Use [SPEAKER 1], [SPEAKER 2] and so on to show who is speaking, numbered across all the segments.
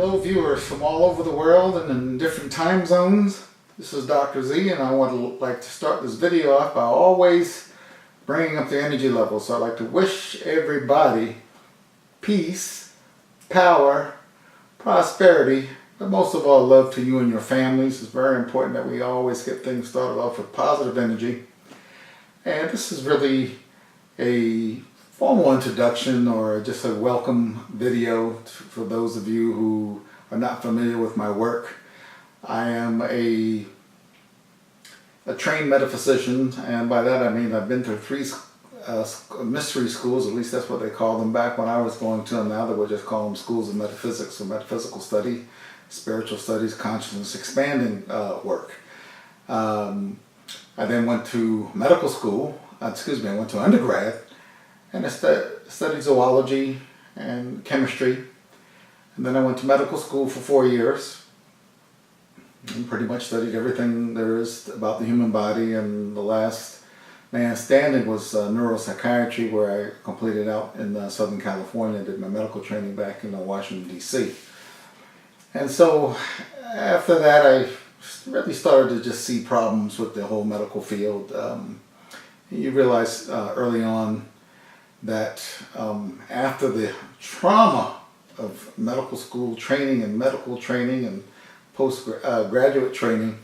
[SPEAKER 1] Hello viewers from all over the world and in different time zones. This is Dr. Z, and I like to start this video off by always bringing up the energy level. So I'd like to wish everybody peace, power, prosperity, but most of all love to you and your families. It's very important that we always get things started off with positive energy. And this is really a formal introduction or just a welcome video for those of you who are not familiar with my work. I am a trained metaphysician, and by that I mean I've been through three mystery schools, at least that's what they called them back when I was going to them. Now they would just call them schools of metaphysics or metaphysical study, spiritual studies, consciousness expanding work. I then went to medical school, I went to undergrad, and I studied zoology and chemistry. And then I went to medical school for 4 years and pretty much studied everything there is about the human body. And the last man standing was neuropsychiatry, where I completed out in Southern California. I did my medical training back in Washington, D.C. And so after that, I really started to just see problems with the whole medical field. You realize early on that after the trauma of medical school training and medical training and postgraduate training,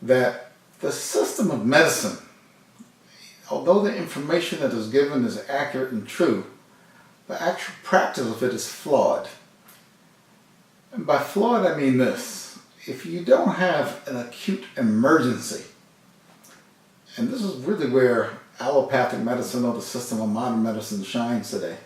[SPEAKER 1] that the system of medicine, although the information that is given is accurate and true, the actual practice of it is flawed. And by flawed I mean this: if you don't have an acute emergency, and this is really where allopathic medicine or the system of modern medicine shines today.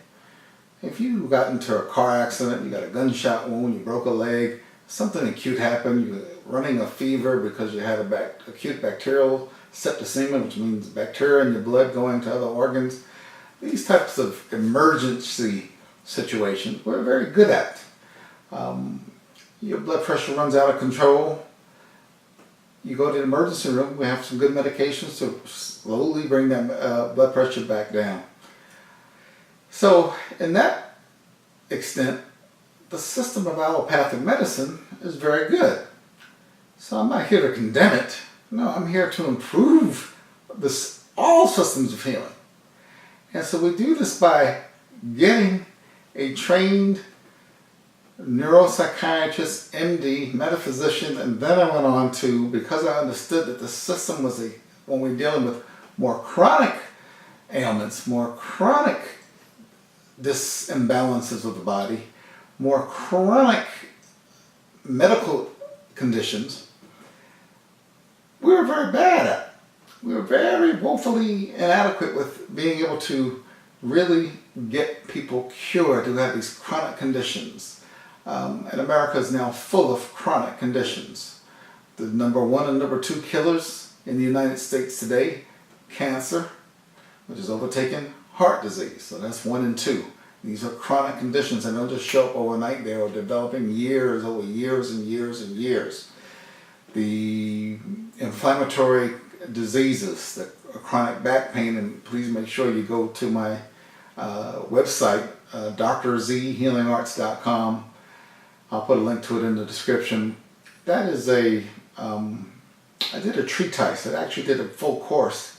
[SPEAKER 1] If you got into a car accident, you got a gunshot wound, you broke a leg, something acute happened, you're running a fever because you had acute bacterial septicemia, which means bacteria in your blood going to other organs. These types of emergency situations we're very good at. Your blood pressure runs out of control. You go to the emergency room, we have some good medications to slowly bring that blood pressure back down. So in that extent, the system of allopathic medicine is very good. So I'm not here to condemn it. No, I'm here to improve all systems of healing. And so we do this by getting a trained neuropsychiatrist, MD, metaphysician, and then I went on to, because I understood that the system was when we're dealing with more chronic ailments, more chronic disimbalances of the body, more chronic medical conditions, we were very bad at. We were very woefully inadequate with being able to really get people cured who have these chronic conditions. And America is now full of chronic conditions. The number 1 and number 2 killers in the United States today: cancer, which has overtaken heart disease. So that's 1 and 2. These are chronic conditions, and they'll just show up overnight. They are developing over years and years and years. The inflammatory diseases, the chronic back pain, and please make sure you go to my website, drzhealingarts.com. I'll put a link to it in the description. That is I did a treatise. I actually did a full course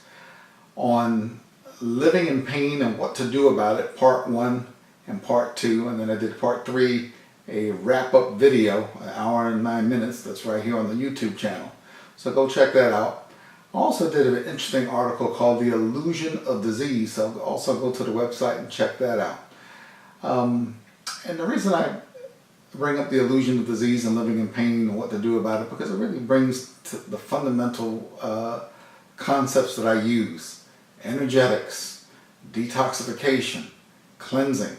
[SPEAKER 1] on living in pain and what to do about it, part 1 and part 2, and then I did part 3, a wrap-up video, 1 hour and 9 minutes, that's right here on the YouTube channel. So go check that out. I also did an interesting article called The Illusion of Disease, so also go to the website and check that out. And the reason I bring up the illusion of disease and living in pain and what to do about it, because it really brings to the fundamental concepts that I use: energetics, detoxification, cleansing.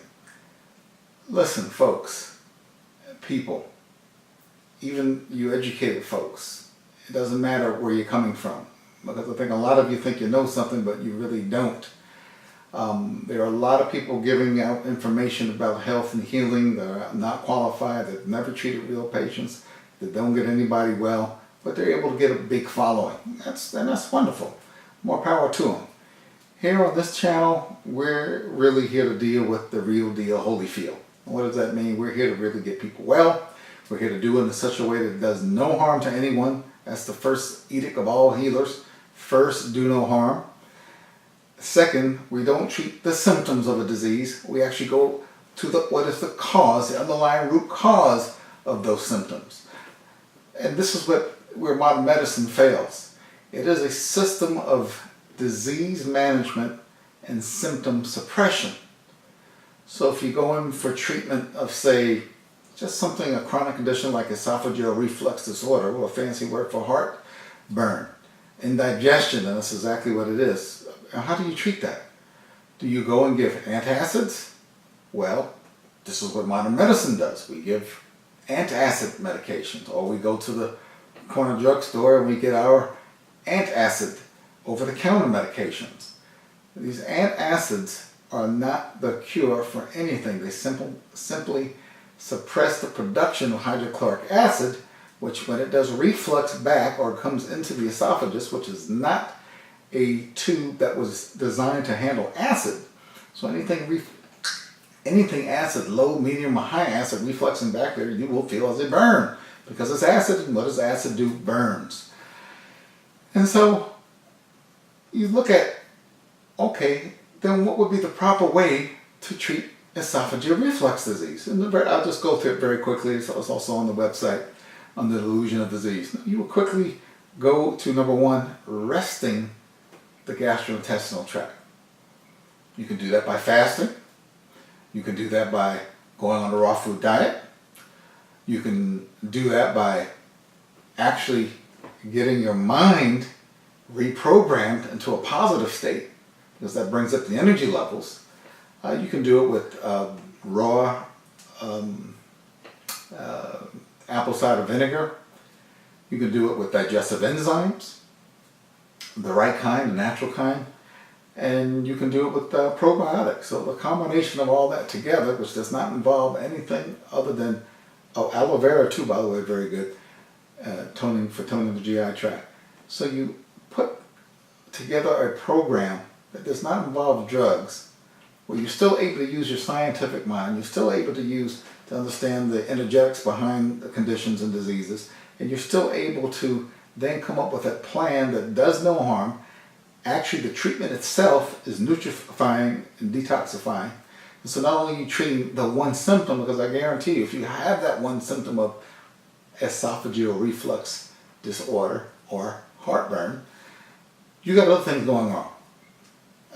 [SPEAKER 1] Listen, folks, people, even you educated folks, it doesn't matter where you're coming from, because I think a lot of you think you know something, but you really don't. There are a lot of people giving out information about health and healing that are not qualified, that never treated real patients, that don't get anybody well, but they're able to get a big following. That's wonderful. More power to them. Here on this channel, we're really here to deal with the real deal, Holyfield. What does that mean? We're here to really get people well. We're here to do it in such a way that it does no harm to anyone. That's the first edict of all healers. First, do no harm. Second, we don't treat the symptoms of a disease. We actually go to what is the cause, the underlying root cause of those symptoms. And this is where modern medicine fails. It is a system of disease management and symptom suppression. So if you go in for treatment of, say, just something, a chronic condition like esophageal reflux disorder, or a fancy word for heartburn, indigestion, and that's exactly what it is. How do you treat that? Do you go and give antacids? Well, this is what modern medicine does. We give antacid medications, or we go to the corner drugstore and we get our antacid over-the-counter medications. These antacids are not the cure for anything. They simply suppress the production of hydrochloric acid, which when it does reflux back or comes into the esophagus, which is not a tube that was designed to handle acid. So anything acid, low, medium, or high acid refluxing back there, you will feel as a burn because it's acid, and what does acid do? Burns. And so you look at, okay, then what would be the proper way to treat esophageal reflux disease? And I'll just go through it very quickly. It's also on the website under the illusion of disease. You will quickly go to number one, resting the gastrointestinal tract. You can do that by fasting. You can do that by going on a raw food diet. You can do that by actually getting your mind reprogrammed into a positive state, because that brings up the energy levels. You can do it with raw apple cider vinegar. You can do it with digestive enzymes, the right kind, the natural kind. And you can do it with probiotics. So the combination of all that together, which does not involve anything other than, aloe vera too, by the way, very good, toning the GI tract. So you put together a program that does not involve drugs, where you're still able to use your scientific mind, you're still able to understand the energetics behind the conditions and diseases, and you're still able to then come up with a plan that does no harm. Actually, the treatment itself is nutrifying and detoxifying. And so not only are you treating the one symptom, because I guarantee you, if you have that one symptom of esophageal reflux disorder or heartburn, you got other things going on.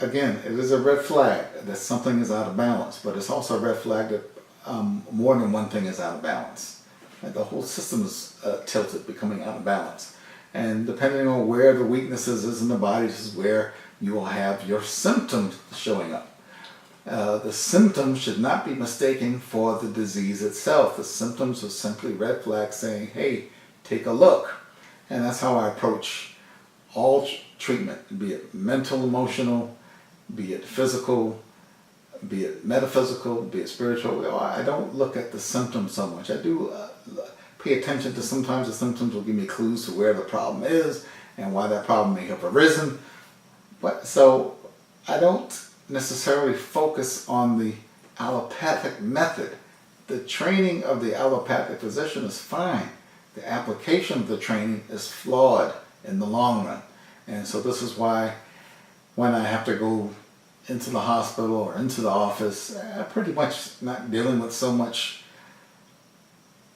[SPEAKER 1] Again, it is a red flag that something is out of balance, but it's also a red flag that more than one thing is out of balance. And the whole system is tilted, becoming out of balance. And depending on where the weaknesses is in the body, this is where you will have your symptoms showing up. The symptoms should not be mistaken for the disease itself. The symptoms are simply red flags saying, hey, take a look. And that's how I approach all treatment, be it mental, emotional, be it physical, be it metaphysical, be it spiritual. I don't look at the symptoms so much. I do pay attention to, sometimes the symptoms will give me clues to where the problem is and why that problem may have arisen. But so I don't necessarily focus on the allopathic method. The training of the allopathic physician is fine. The application of the training is flawed in the long run. And so this is why when I have to go into the hospital or into the office, I'm pretty much not dealing with so much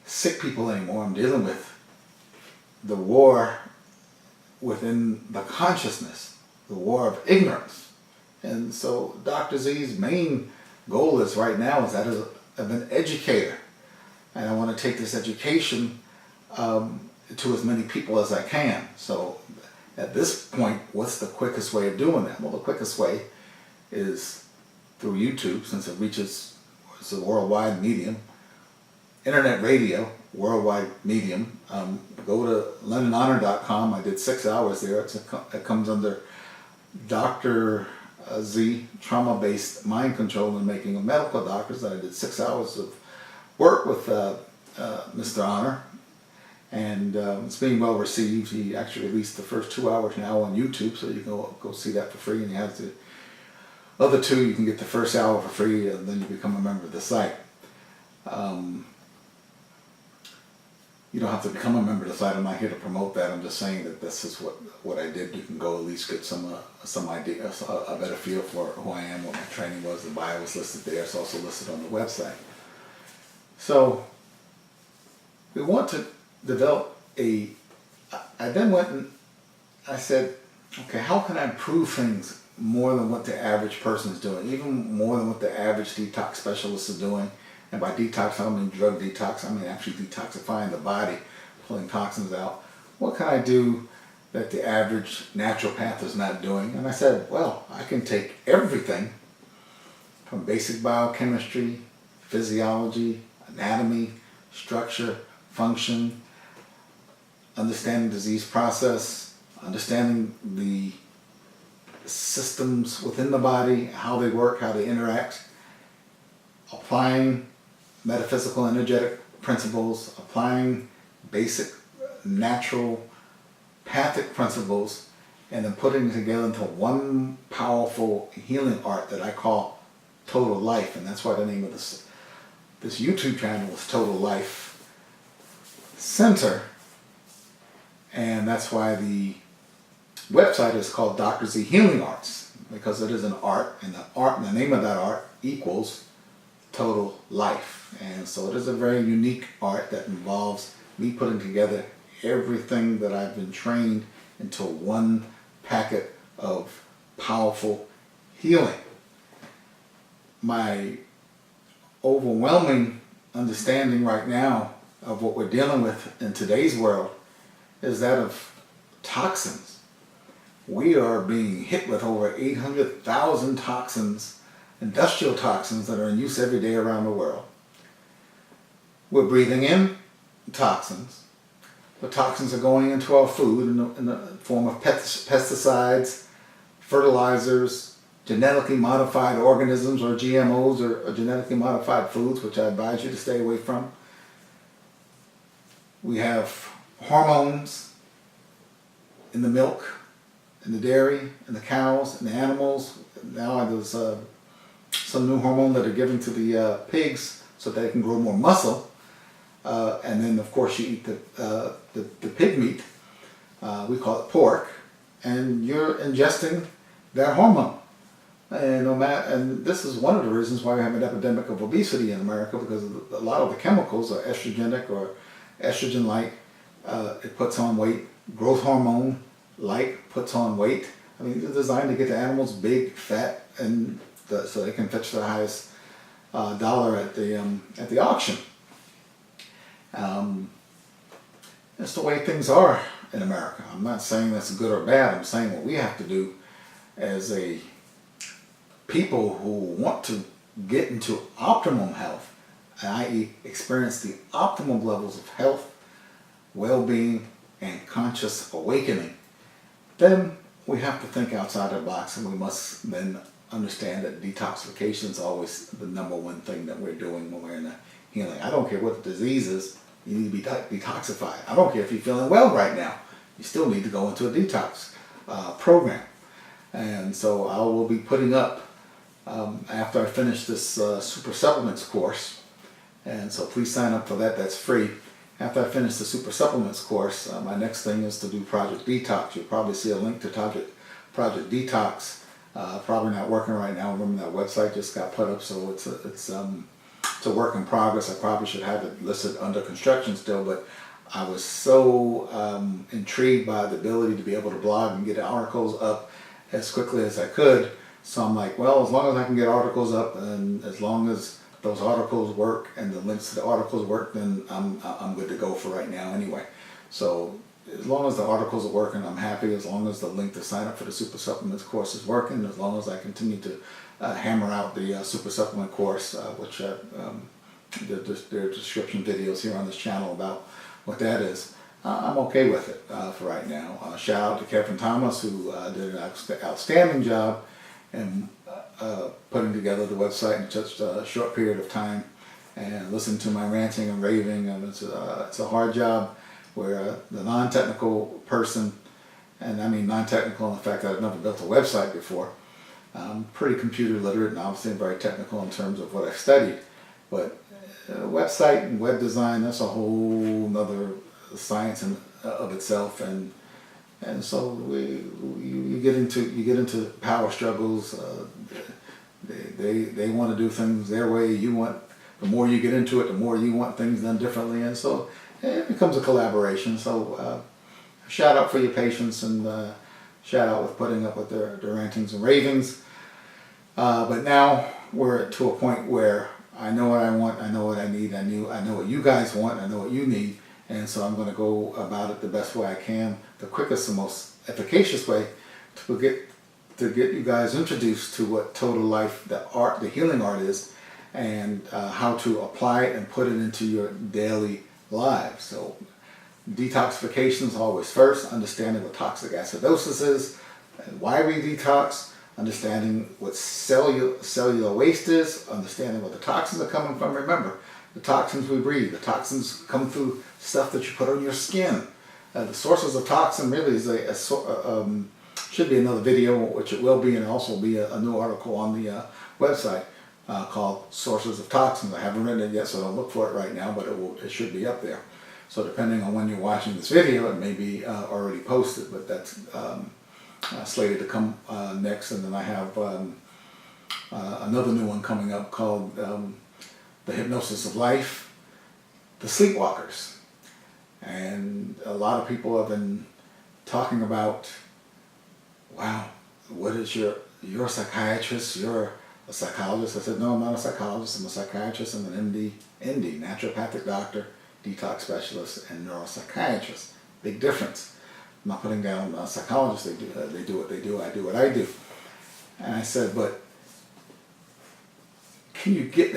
[SPEAKER 1] sick people anymore. I'm dealing with the war within the consciousness, the war of ignorance. And so Dr. Z's main goal is right now is that of an educator. And I want to take this education to as many people as I can. So at this point, what's the quickest way of doing that? Well, the quickest way is through YouTube, since it reaches, it's a worldwide medium. Internet radio, worldwide medium. Go to LondonHonor.com. I did 6 hours there. It comes under Dr. Z, trauma-based mind control and making of medical doctors. I did 6 hours of work with Mr. Honor, and it's being well received. He actually released the first 2 hours now on YouTube, so you can go see that for free, and you have the other 2, you can get the first hour for free, and then you become a member of the site. You don't have to become a member of the site. I'm not here to promote that. I'm just saying that this is what I did. You can go at least get some idea, a better feel for who I am, what my training was. The bio was listed there. It's also listed on the website. So we want to develop I then went and I said, okay, how can I improve things more than what the average person is doing, even more than what the average detox specialist is doing? And by detox, I don't mean drug detox, I mean actually detoxifying the body, pulling toxins out. What can I do that the average naturopath is not doing? And I said, well, I can take everything from basic biochemistry, physiology, anatomy, structure, function, understanding disease process, understanding the systems within the body, how they work, how they interact, applying metaphysical energetic principles, applying basic natural pathic principles, and then putting it together into one powerful healing art that I call Total Life. And that's why the name of this YouTube channel is Total Life Center. And that's why the website is called Dr. Z Healing Arts, because it is an art, and the name of that art equals Total Life. And so it is a very unique art that involves me putting together everything that I've been trained into one packet of powerful healing. My overwhelming understanding right now of what we're dealing with in today's world is that of toxins. We are being hit with over 800,000 toxins, industrial toxins that are in use every day around the world. We're breathing in toxins. The toxins are going into our food in the form of pesticides, fertilizers, genetically modified organisms or GMOs or genetically modified foods, which I advise you to stay away from. We have hormones in the milk, in the dairy, in the cows, in the animals. Now there's some new hormone that are given to the pigs so that they can grow more muscle. And then, of course, you eat the pig meat. We call it pork, and you're ingesting that hormone. And this is one of the reasons why we have an epidemic of obesity in America, because a lot of the chemicals are estrogenic or estrogen-like. It puts on weight. Growth hormone-like puts on weight. I mean, they're designed to get the animals big, fat, and so they can fetch the highest dollar at the auction. That's the way things are in America. I'm not saying that's good or bad. I'm saying what we have to do as a people who want to get into optimum health, i.e. experience the optimum levels of health, well-being, and conscious awakening, then we have to think outside the box, and we must then understand that detoxification is always the number one thing that we're doing when we're in a healing. I don't care what the disease is, you need to be detoxified. I don't care if you're feeling well right now, you still need to go into a detox program. And so I will be putting up, after I finish this super supplements course, and so please sign up for that, that's free. After I finish the super supplements course, my next thing is to do Project Detox. You'll probably see a link to Project Detox. Probably not working right now. Remember, that website just got put up, so it's a work in progress. I probably should have it listed under construction still, but I was so intrigued by the ability to be able to blog and get articles up as quickly as I could. So I'm like, well, as long as I can get articles up, and as long as those articles work and the links to the articles work, then I'm good to go for right now anyway. So as long as the articles are working, I'm happy. As long as the link to sign up for the super supplements course is working, as long as I continue to hammer out the super supplement course, which there are description videos here on this channel about what that is. I'm okay with it for right now. Shout out to Kevin Thomas, who did an outstanding job in putting together the website in just a short period of time, and listen to my ranting and raving. And it's a hard job where the non-technical person, and I mean non-technical in the fact that I've never built a website before. I'm pretty computer literate and obviously very technical in terms of what I've studied, but website and web design, that's a whole nother science of itself, and so you get into power struggles. They want to do things their way. The more you get into it, the more you want things done differently, and so it becomes a collaboration. So shout out for your patience, and shout out with putting up with their rantings and ravings. But now we're to a point where I know what I want, I know what I need, I know what you guys want, I know what you need, and so I'm going to go about it the best way I can, the quickest and most efficacious way to get you guys introduced to what total life, the healing art is, and how to apply it and put it into your daily lives. So detoxification is always first, understanding what toxic acidosis is and why we detox, understanding what cellular waste is, understanding what the toxins are coming from. Remember, the toxins we breathe, the toxins come through stuff that you put on your skin. The sources of toxin really is should be another video, which it will be, and also be a new article on the website called Sources of Toxins. I haven't written it yet, so don't look for it right now, but it should be up there. So depending on when you're watching this video, it may be already posted, but that's slated to come next. And then I have another new one coming up called The Hypnosis of Life, The Sleepwalkers. And a lot of people have been talking about, wow, what is you're a psychiatrist, you're a psychologist. I said, no, I'm not a psychologist, I'm a psychiatrist. I'm an ND, naturopathic doctor, detox specialist, and neuropsychiatrist. Big difference. I'm not putting down psychologists. They do what they do. I do what I do. And I said, but can you give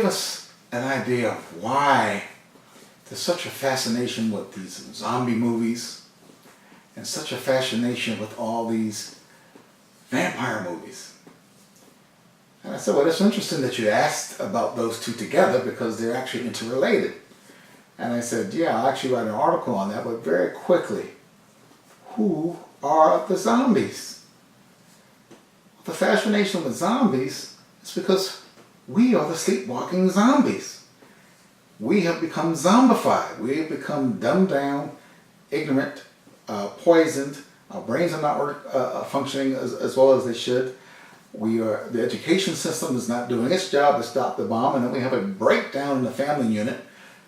[SPEAKER 1] us an idea of why there's such a fascination with these zombie movies and such a fascination with all these vampire movies? And I said, well, it's interesting that you asked about those two together because they're actually interrelated. And I said, yeah, I'll actually write an article on that, but very quickly, who are the zombies? The fascination with zombies is because we are the sleepwalking zombies. We have become zombified. We have become dumbed down, ignorant, poisoned. Our brains are not functioning as well as they should. The education system is not doing its job to stop the bomb, and then we have a breakdown in the family unit.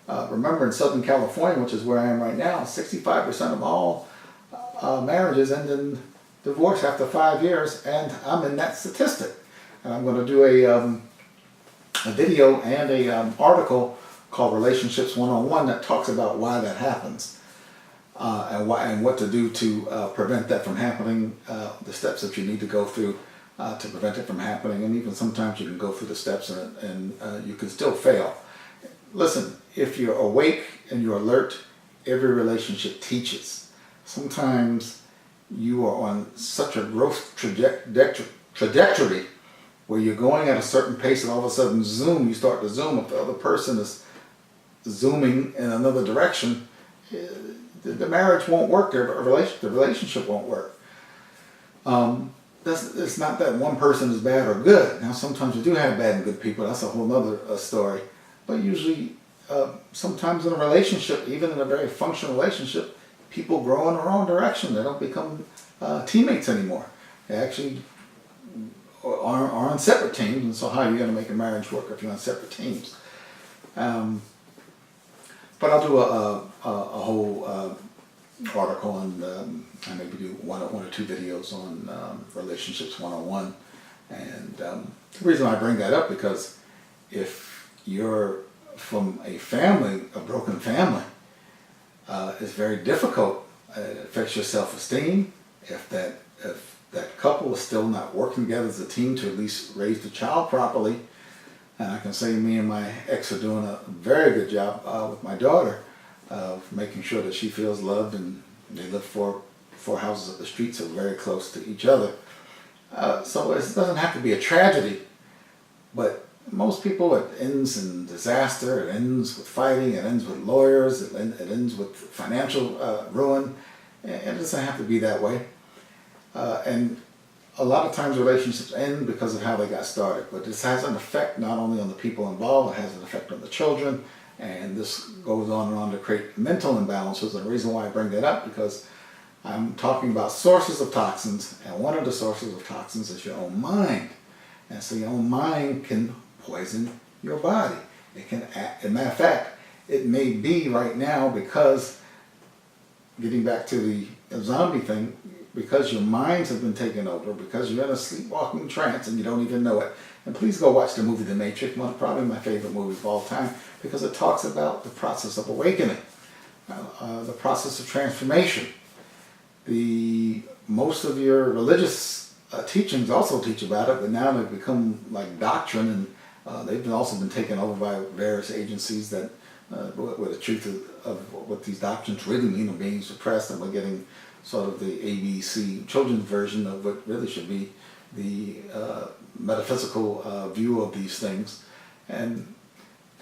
[SPEAKER 1] Remember, in Southern California, which is where I am right now, 65% of all marriages end in divorce after 5 years, and I'm in that statistic. And I'm going to do a video and a article called Relationships 101 that talks about why that happens and what to do to prevent that from happening, the steps that you need to go through to prevent it from happening, and even sometimes you can go through the steps and you can still fail. Listen, if you're awake and you're alert, every relationship teaches. Sometimes you are on such a growth trajectory where you're going at a certain pace, and all of a sudden, you start to zoom. If the other person is zooming in another direction, the marriage won't work, the relationship won't work. It's not that one person is bad or good. Now, sometimes you do have bad and good people. That's a whole other story. But usually, sometimes in a relationship, even in a very functional relationship, people grow in the wrong direction. They don't become teammates anymore. They actually are on separate teams. And so how are you going to make a marriage work if you're on separate teams? But I'll do a whole article, and I maybe do one or two videos on Relationships 101. And the reason I bring that up, because if you're from a broken family, it's very difficult. It affects your self-esteem. If that couple is still not working together as a team to at least raise the child properly, and I can say me and my ex are doing a very good job with my daughter of making sure that she feels loved, and they live four houses up the street, so very close to each other. So it doesn't have to be a tragedy, but most people, it ends in disaster, it ends with fighting, it ends with lawyers, it ends with financial ruin. It doesn't have to be that way. And a lot of times relationships end because of how they got started, but this has an effect not only on the people involved, it has an effect on the children, and this goes on and on to create mental imbalances. And the reason why I bring that up, because I'm talking about sources of toxins, and one of the sources of toxins is your own mind. And so your own mind can poison your body. It can, as a matter of fact, it may be right now, because, getting back to the zombie thing, because your minds have been taken over, because you're in a sleepwalking trance and you don't even know it. And please go watch the movie The Matrix, probably my favorite movie of all time, because it talks about the process of awakening, the process of transformation. Most of your religious teachings also teach about it, but now they've become like doctrine, and they've also been taken over by various agencies that, where the truth of what these doctrines really mean are being suppressed, and we're getting sort of the ABC children's version of what really should be the metaphysical view of these things. And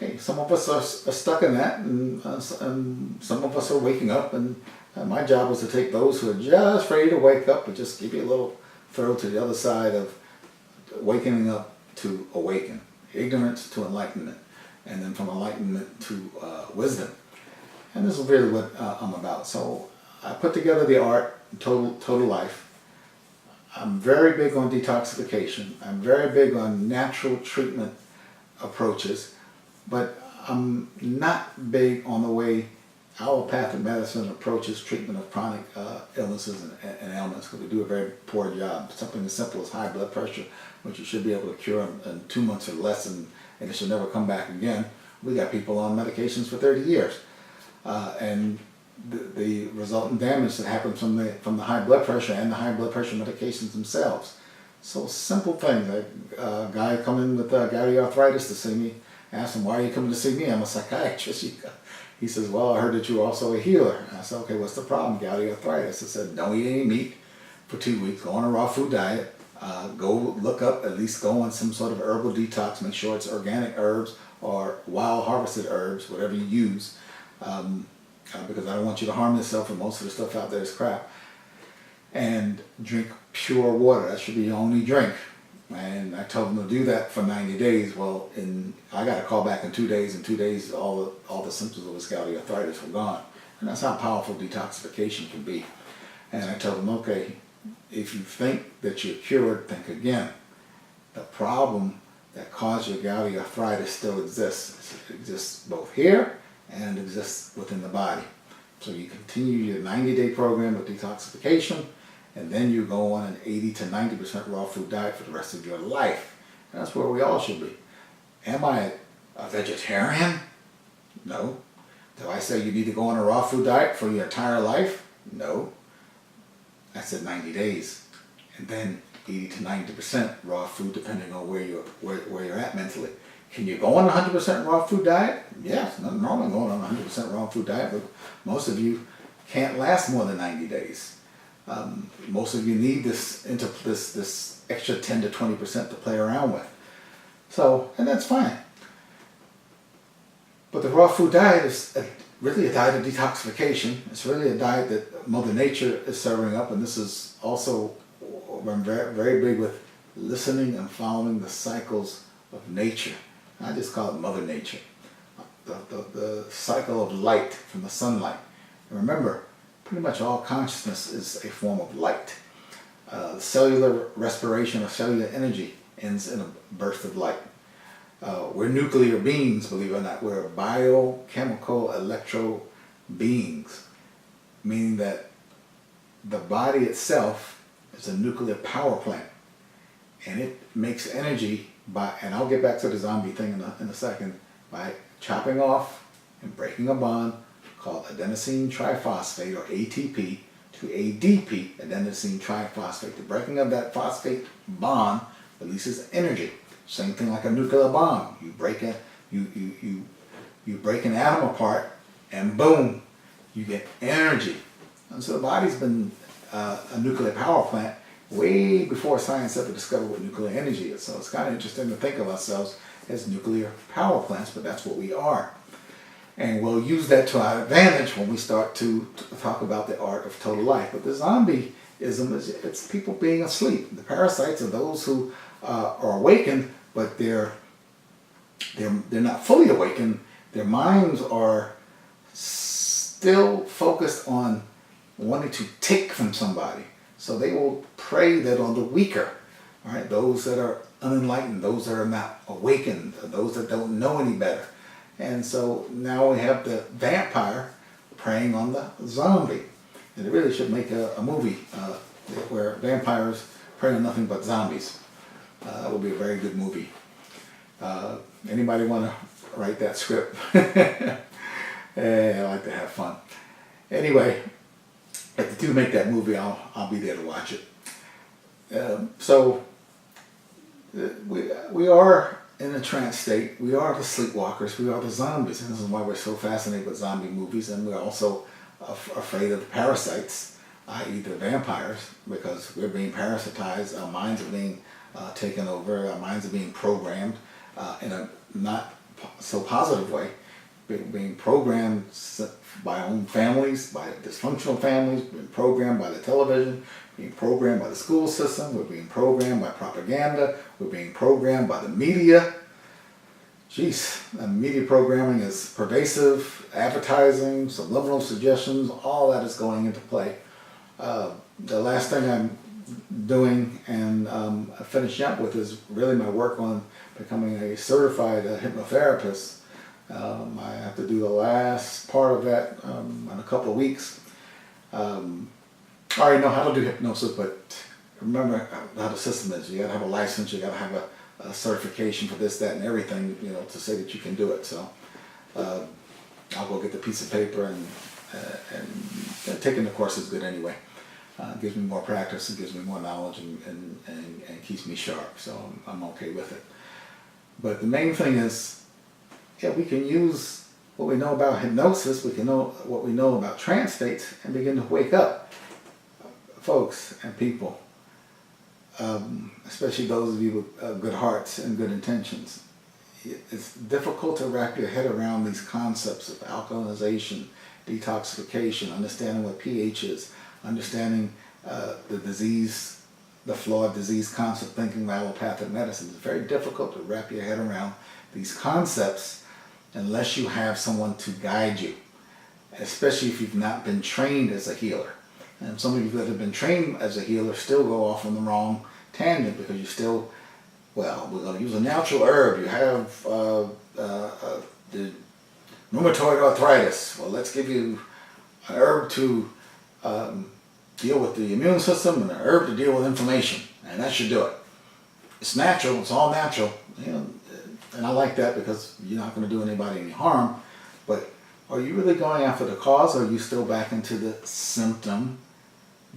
[SPEAKER 1] hey, some of us are stuck in that, and some of us are waking up, and my job was to take those who are just ready to wake up and just give you a little throw to the other side of waking up to awaken, ignorance to enlightenment, and then from enlightenment to wisdom. And this is really what I'm about. So I put together the art, Total Life. I'm very big on detoxification. I'm very big on natural treatment approaches, but I'm not big on the way allopathic medicine approaches treatment of chronic illnesses and ailments, because we do a very poor job. Something as simple as high blood pressure, which you should be able to cure in 2 months or less, and it should never come back again. We got people on medications for 30 years. And the resultant damage that happens from the high blood pressure and the high blood pressure medications themselves. So simple things. A guy come in with gouty arthritis to see me. I asked him, "Why are you coming to see me? I'm a psychiatrist." He says, "Well, I heard that you're also a healer." And I said, "Okay, what's the problem? Gouty arthritis." I said, "Don't eat any meat for 2 weeks. Go on a raw food diet. Go look up, at least go on some sort of herbal detox. Make sure it's organic herbs or wild harvested herbs, whatever you use. Because I don't want you to harm yourself, and most of the stuff out there is crap. And drink pure water. That should be your only drink." And I told him to do that for 90 days. Well, I got a call back in 2 days. In 2 days, all the symptoms of his gouty arthritis were gone. And that's how powerful detoxification can be. And I told him, okay, if you think that you're cured, think again. The problem that caused your gouty arthritis still exists. It exists both here and it exists within the body. So you continue your 90-day program of detoxification, and then you go on an 80 to 90% raw food diet for the rest of your life. And that's where we all should be. Am I a vegetarian? No. Do I say you need to go on a raw food diet for your entire life? No. I said 90 days. And then 80 to 90% raw food, depending on where you're at mentally. Can you go on a 100% raw food diet? Yes, nothing wrong with going on a 100% raw food diet, but most of you can't last more than 90 days. Most of you need this extra 10 to 20% to play around with. So, and that's fine. But the raw food diet is really a diet of detoxification. It's really a diet that Mother Nature is serving up, and this is also, I'm very, very big with listening and following the cycles of nature. I just call it Mother Nature. The cycle of light from the sunlight. And remember, pretty much all consciousness is a form of light. Cellular respiration or cellular energy ends in a burst of light. We're nuclear beings, believe it or not. We're biochemical electro beings, meaning that the body itself is a nuclear power plant, and it makes energy by, and I'll get back to the zombie thing in a second, by chopping off and breaking a bond called adenosine triphosphate, or ATP, to ADP, adenosine triphosphate. The breaking of that phosphate bond releases energy. Same thing like a nuclear bomb. You break you break an atom apart, and boom, you get energy. And so the body's been a nuclear power plant way before science ever discovered what nuclear energy is. So it's kind of interesting to think of ourselves as nuclear power plants, but that's what we are. And we'll use that to our advantage when we start to talk about the art of total life. But the zombie it's people being asleep. The parasites are those who are awakened, but they're not fully awakened. Their minds are still focused on wanting to take from somebody. So they will prey that on the weaker, all right? Those that are unenlightened, those that are not awakened, those that don't know any better. And so now we have the vampire preying on the zombie. And it really should make a movie where vampires prey on nothing but zombies. That would be a very good movie. Anybody want to write that script? I like to have fun. Anyway, if they do make that movie, I'll be there to watch it. So we are in a trance state. We are the sleepwalkers. We are the zombies. And this is why we're so fascinated with zombie movies. And we're also afraid of the parasites, i.e. the vampires, because we're being parasitized. Our minds are being taken over. Our minds are being programmed in a not so positive way. Being programmed by our own families, by dysfunctional families, being programmed by the television, being programmed by the school system, we're being programmed by propaganda, we're being programmed by the media. Jeez, media programming is pervasive, advertising, subliminal suggestions, all that is going into play. The last thing I'm doing and finishing up with is really my work on becoming a certified hypnotherapist. I have to do the last part of that in a couple of weeks. I already know how to do hypnosis, but remember how the system is. You got to have a license, you got to have a certification for this, that, and everything, to say that you can do it. So I'll go get the piece of paper, and taking the course is good anyway. It gives me more practice, it gives me more knowledge, and keeps me sharp. So I'm okay with it. But the main thing is, we can use what we know about hypnosis, we can know what we know about trance states, and begin to wake up, folks and people, especially those of you with good hearts and good intentions. It's difficult to wrap your head around these concepts of alkalization, detoxification, understanding what pH is, understanding the disease, the flawed disease concept, thinking of allopathic medicine. It's very difficult to wrap your head around these concepts unless you have someone to guide you, especially if you've not been trained as a healer. And some of you that have been trained as a healer still go off on the wrong tangent because you still, well, we're going to use a natural herb. You have the rheumatoid arthritis. Well, let's give you an herb to deal with the immune system and an herb to deal with inflammation, and that should do it. It's natural. It's all natural. And I like that because you're not going to do anybody any harm. But are you really going after the cause, or are you still back into the symptom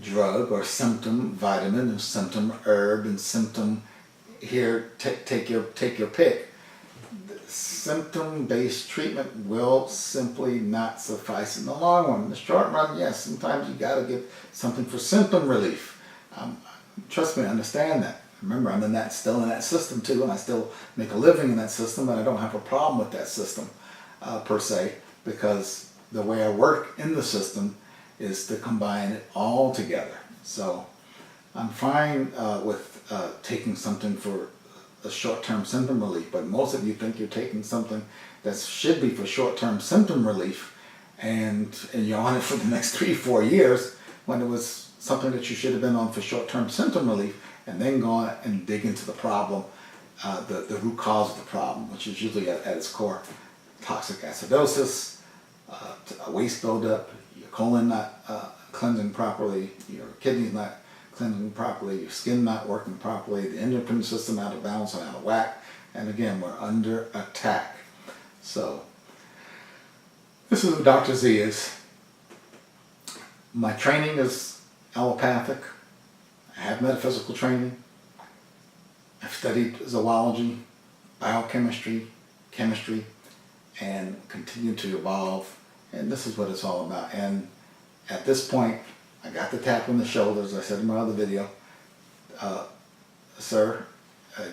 [SPEAKER 1] drug or symptom vitamin and symptom herb and symptom here, take your pick? Symptom-based treatment will simply not suffice in the long run. In the short run, yes, sometimes you got to get something for symptom relief. Trust me, I understand that. Remember, I'm still in that system too, and I still make a living in that system, and I don't have a problem with that system per se, because the way I work in the system is to combine it all together. So I'm fine with taking something for a short-term symptom relief, but most of you think you're taking something that should be for short-term symptom relief, and you're on it for the next 3-4 years, when it was something that you should have been on for short-term symptom relief, and then go on and dig into the problem, the root cause of the problem, which is usually at its core toxic acidosis, a waste buildup, your colon not cleansing properly, your kidneys not cleansing properly, your skin not working properly, the endocrine system out of balance and out of whack, and again, we're under attack. So, this is who Dr. Z is. My training is allopathic. I have metaphysical training. I've studied zoology, biochemistry, chemistry, and continue to evolve. And this is what it's all about. And at this point, I got the tap on the shoulder, as I said in my other video. Sir,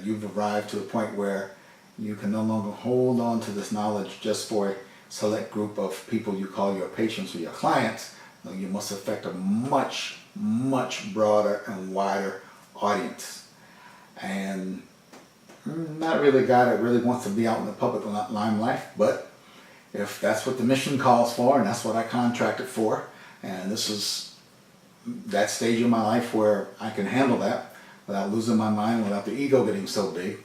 [SPEAKER 1] you've arrived to a point where you can no longer hold on to this knowledge just for a select group of people you call your patients or your clients. No, you must affect a much much broader and wider audience. And I'm not really a guy that really wants to be out in the public limelight, but if that's what the mission calls for, and that's what I contracted for, and this is that stage of my life where I can handle that without losing my mind, without the ego getting so big,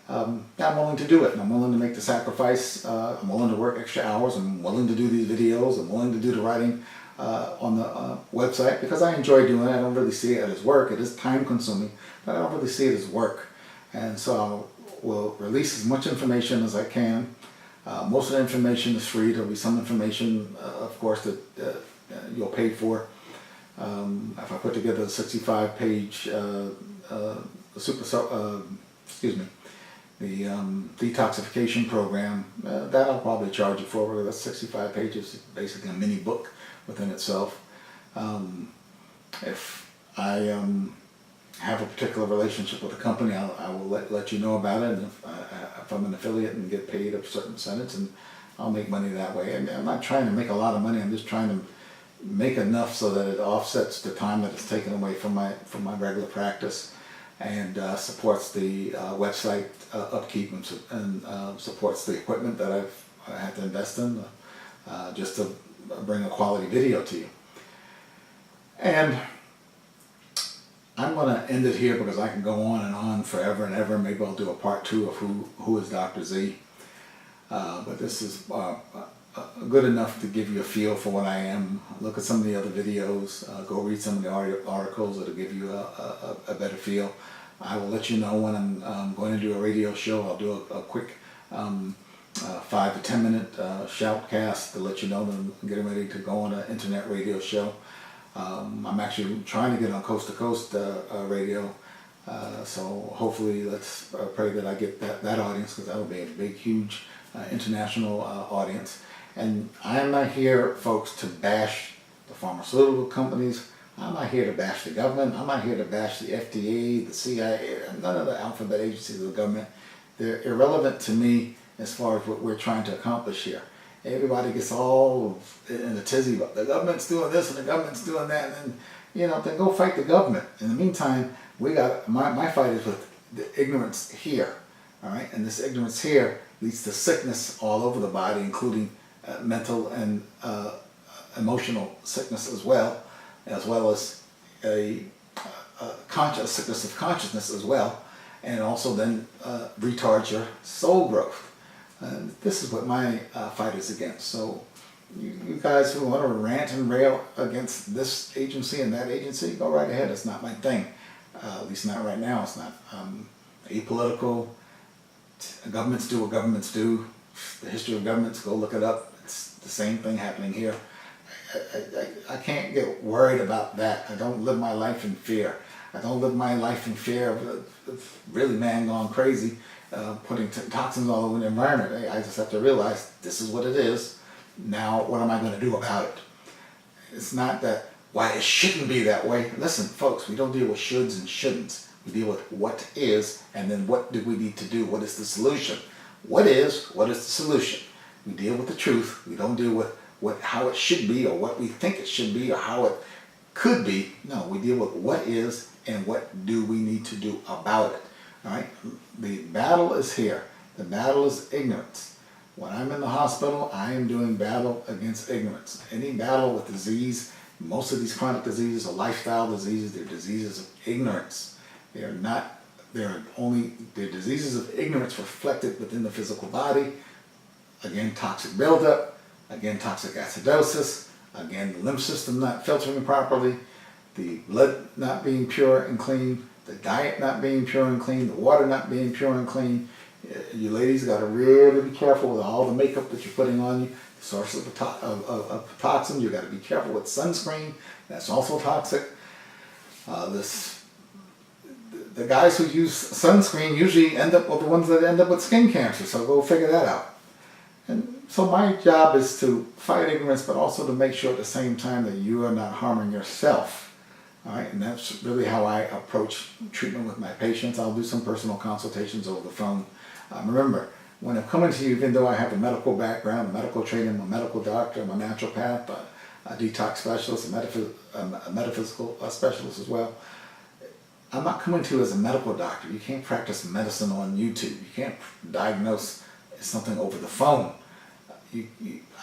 [SPEAKER 1] I'm willing to do it, and I'm willing to make the sacrifice. I'm willing to work extra hours. I'm willing to do these videos. I'm willing to do the writing on the website because I enjoy doing it. I don't really see it as work. It is time consuming, but I don't really see it as work. And so I will release as much information as I can. Most of the information is free. There'll be some information, of course, that you'll pay for. If I put together a 65-page the detoxification program, that I'll probably charge you for. That's 65 pages, basically a mini book within itself. If I have a particular relationship with a company, I will let you know about it. And if I'm an affiliate and get paid a certain percentage, and I'll make money that way. And I'm not trying to make a lot of money. I'm just trying to make enough so that it offsets the time that it's taken away from my regular practice, and supports the website upkeep and supports the equipment that I had to invest in just to bring a quality video to you. And I'm going to end it here because I can go on and on forever and ever. Maybe I'll do a part 2 of who is Dr. Z. But this is good enough to give you a feel for what I am. Look at some of the other videos. Go read some of the articles that'll give you a better feel. I will let you know when I'm going to do a radio show. I'll do a quick 5 to 10 minute shoutcast to let you know that I'm getting ready to go on an internet radio show. I'm actually trying to get on coast to coast radio, so hopefully let's pray that I get that audience, because that will be a big, huge international audience. And I'm not here, folks, to bash the pharmaceutical companies. I'm not here to bash the government. I'm not here to bash the FDA, the CIA, none of the alphabet agencies of the government. They're irrelevant to me as far as what we're trying to accomplish here. Everybody gets all in a tizzy about the government's doing this and the government's doing that, and then, then go fight the government. In the meantime, we got my fight is with the ignorance here, all right? And this ignorance here leads to sickness all over the body, including mental and emotional sickness as well as a sickness of consciousness as well, and also then retards your soul growth. And this is what my fight is against. So you guys who want to rant and rail against this agency and that agency, go right ahead. It's not my thing. At least not right now. It's not apolitical. Governments do what governments do. The history of governments, go look it up. It's the same thing happening here. I can't get worried about that. I don't live my life in fear. I don't live my life in fear of really man gone crazy, putting toxins all over the environment. I just have to realize this is what it is. Now, what am I going to do about it? It's not that why it shouldn't be that way. Listen, folks, we don't deal with shoulds and shouldn'ts. We deal with what is, and then what do we need to do? What is the solution? What is the solution? We deal with the truth. We don't deal with how it should be or what we think it should be or how it could be. No, we deal with what is and what do we need to do about it. All right? The battle is here. The battle is ignorance. When I'm in the hospital, I am doing battle against ignorance. Any battle with disease, most of these chronic diseases are lifestyle diseases. They're diseases of ignorance. They're diseases of ignorance reflected within the physical body. Again, toxic buildup. Again, toxic acidosis. Again, the lymph system not filtering properly. The blood not being pure and clean. The diet not being pure and clean. The water not being pure and clean. You ladies got to really be careful with all the makeup that you're putting on you. The source of toxins. You got to be careful with sunscreen. That's also toxic. The guys who use sunscreen usually end up with the ones that end up with skin cancer. So go figure that out. And so my job is to fight ignorance, but also to make sure at the same time that you are not harming yourself. All right, and that's really how I approach treatment with my patients. I'll do some personal consultations over the phone. Remember, when I'm coming to you, even though I have a medical background, a medical training, I'm a medical doctor, I'm a naturopath, a detox specialist, a metaphysical specialist as well. I'm not coming to you as a medical doctor. You can't practice medicine on YouTube. You can't diagnose something over the phone.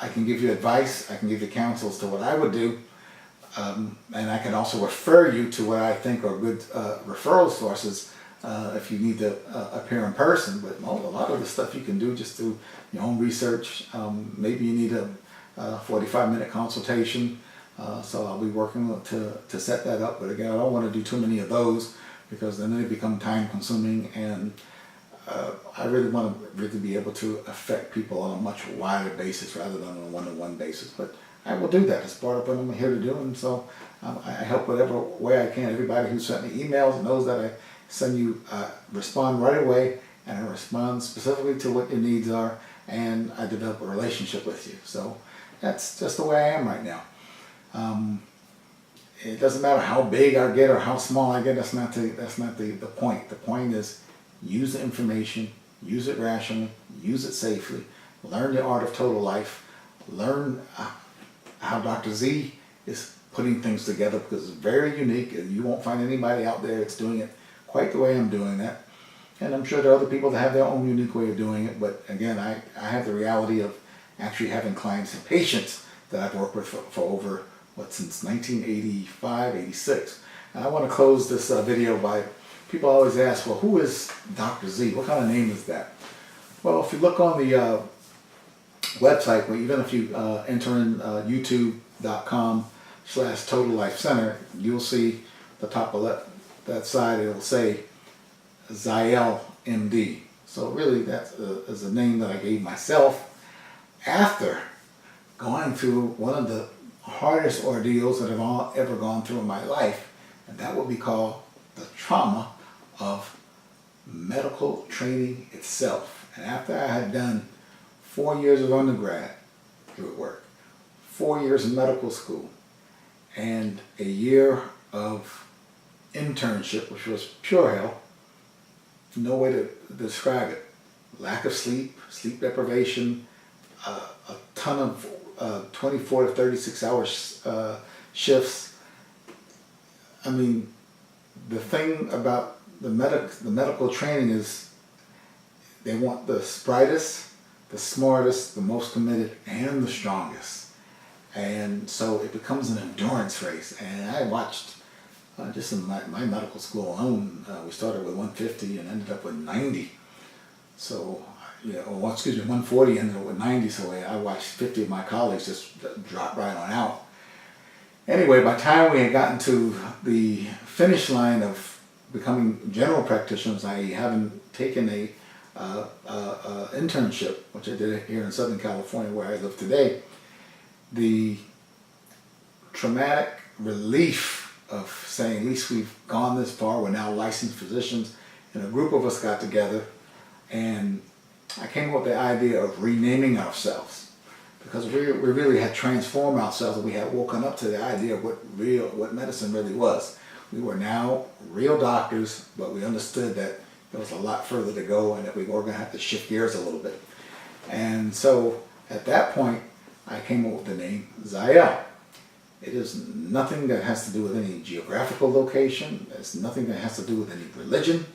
[SPEAKER 1] I can give you advice, I can give you counsel as to what I would do, and I can also refer you to what I think are good referral sources if you need to appear in person. But a lot of the stuff you can do just through your own research. Maybe you need a 45-minute consultation, so I'll be working to set that up. But again, I don't want to do too many of those because then they become time consuming, and I really want to really be able to affect people on a much wider basis rather than on a one-to-one basis. But I will do that. It's part of what I'm here to do, and so I help whatever way I can. Everybody who sent me emails knows that I send you, respond right away, and I respond specifically to what your needs are, and I develop a relationship with you. So that's just the way I am right now. It doesn't matter how big I get or how small I get. That's not the point. The point is use the information, use it rationally, use it safely, learn the art of total life, learn how Dr. Z is putting things together, because it's very unique and you won't find anybody out there that's doing it quite the way I'm doing that. And I'm sure there are other people that have their own unique way of doing it, but again, I have the reality of actually having clients and patients that I've worked with for over, since 1985, 86. And I want to close this video by, people always ask, well, who is Dr. Z? What kind of name is that? Well, if you look on the website, well, even if you enter in youtube.com/Total Life Center, you'll see the top of that side, it'll say Ziel MD. So really that is a name that I gave myself after going through one of the hardest ordeals that I've ever gone through in my life, and that would be called the trauma of medical training itself. And after I had done 4 years of undergrad work, 4 years of medical school, and a year of internship, which was pure hell, no way to describe it. Lack of sleep, sleep deprivation, a ton of 24 to 36 hour shifts. I mean, the thing about the medical training is they want the brightest, the smartest, the most committed, and the strongest. And so it becomes an endurance race. And I watched, just in my medical school alone, we started with 150 and ended up with 90. So, yeah, or excuse me, 140 ended up with 90. So I watched 50 of my colleagues just drop right on out. Anyway, by the time we had gotten to the finish line of becoming general practitioners, i.e. having taken a internship, which I did here in Southern California where I live today, the traumatic relief of saying, at least we've gone this far, we're now licensed physicians, and a group of us got together, and I came up with the idea of renaming ourselves, because we really had transformed ourselves, and we had woken up to the idea of what medicine really was. We were now real doctors, but we understood that there was a lot further to go and that we were going to have to shift gears a little bit. And so at that point, I came up with the name Ziel. It is nothing that has to do with any geographical location. It's nothing that has to do with any religion.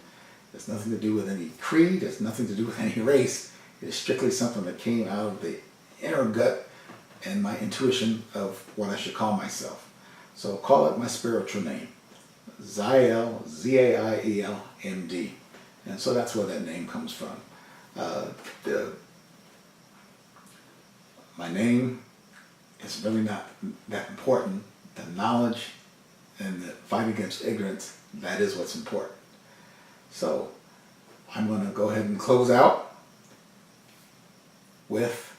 [SPEAKER 1] It's nothing to do with any creed. It's nothing to do with any race. It is strictly something that came out of the inner gut and my intuition of what I should call myself. So call it my spiritual name. Ziel, Z-A-I-E-L, M-D. And so that's where that name comes from. My name is really not that important. The knowledge and the fight against ignorance, that is what's important. So I'm going to go ahead and close out with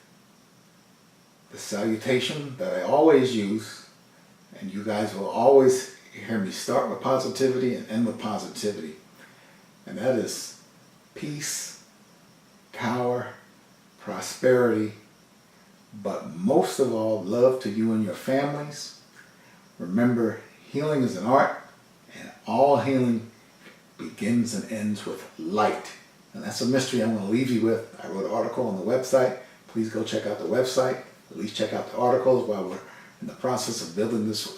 [SPEAKER 1] the salutation that I always use, and you guys will always hear me start with positivity and end with positivity. And that is peace, power, prosperity, but most of all, love to you and your families. Remember, healing is an art, and all healing begins and ends with light. And that's a mystery I'm going to leave you with. I wrote an article on the website. Please go check out the website. At least check out the articles while we're in the process of building this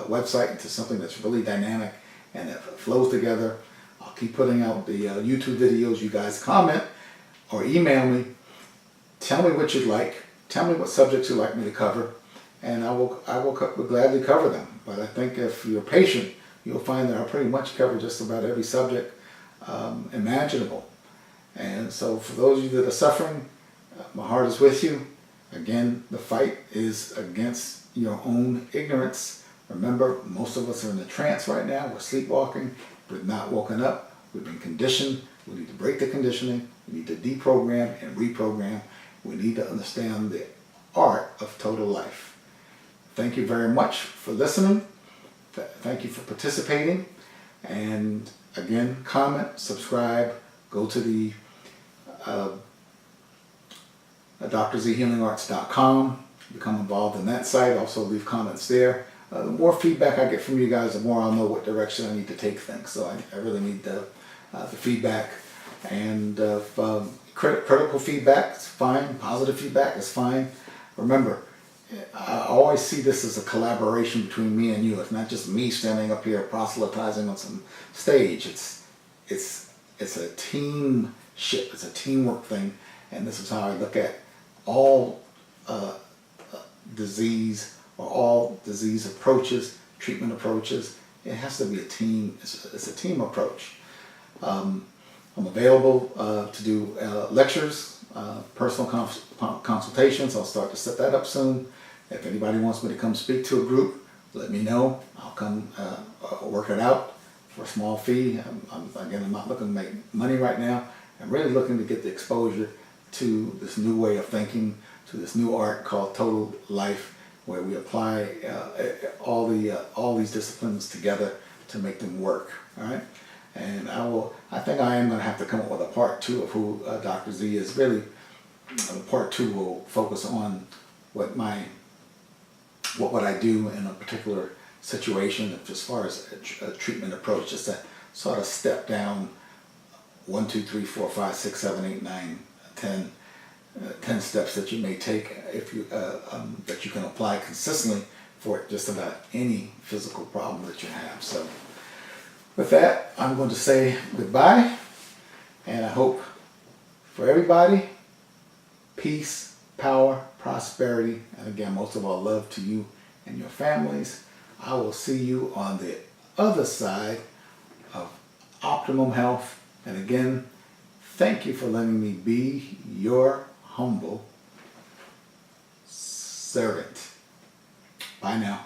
[SPEAKER 1] website into something that's really dynamic and that flows together. I'll keep putting out the YouTube videos. You guys comment or email me. Tell me what you'd like. Tell me what subjects you'd like me to cover, and I will gladly cover them. But I think if you're patient, you'll find that I pretty much cover just about every subject imaginable. And so for those of you that are suffering, my heart is with you. Again, the fight is against your own ignorance. Remember, most of us are in a trance right now. We're sleepwalking. We've not woken up. We've been conditioned. We need to break the conditioning. We need to deprogram and reprogram. We need to understand the art of total life. Thank you very much for listening. Thank you for participating. And again, comment, subscribe, go to the DrZHealingArts.com. Become involved in that site. Also leave comments there. The more feedback I get from you guys, the more I'll know what direction I need to take things. So I really need the feedback. And critical feedback is fine. Positive feedback is fine. Remember, I always see this as a collaboration between me and you. It's not just me standing up here proselytizing on some stage. It's a team ship. It's a teamwork thing. And this is how I look at all disease or all disease approaches, treatment approaches. It has to be a team. It's a team approach. I'm available to do lectures, personal consultations. I'll start to set that up soon. If anybody wants me to come speak to a group, let me know. I'll come work it out for a small fee. Again, I'm not looking to make money right now. I'm really looking to get the exposure to this new way of thinking, to this new art called Total Life, where we apply all these disciplines together to make them work. All right, and I think I am going to have to come up with a part 2 of who Dr. Z is. Really, part 2 will focus on what I do in a particular situation as far as a treatment approach. Just a sort of step down 1, 2, 3, 4, 5, 6, 7, 8, 9, 10. 10 steps that you may take if you that you can apply consistently for just about any physical problem that you have. So with that, I'm going to say goodbye, and I hope for everybody peace, power, prosperity, and again, most of all, love to you and your families. I will see you on the other side of optimum health. And again, thank you for letting me be your humble servant. Bye now.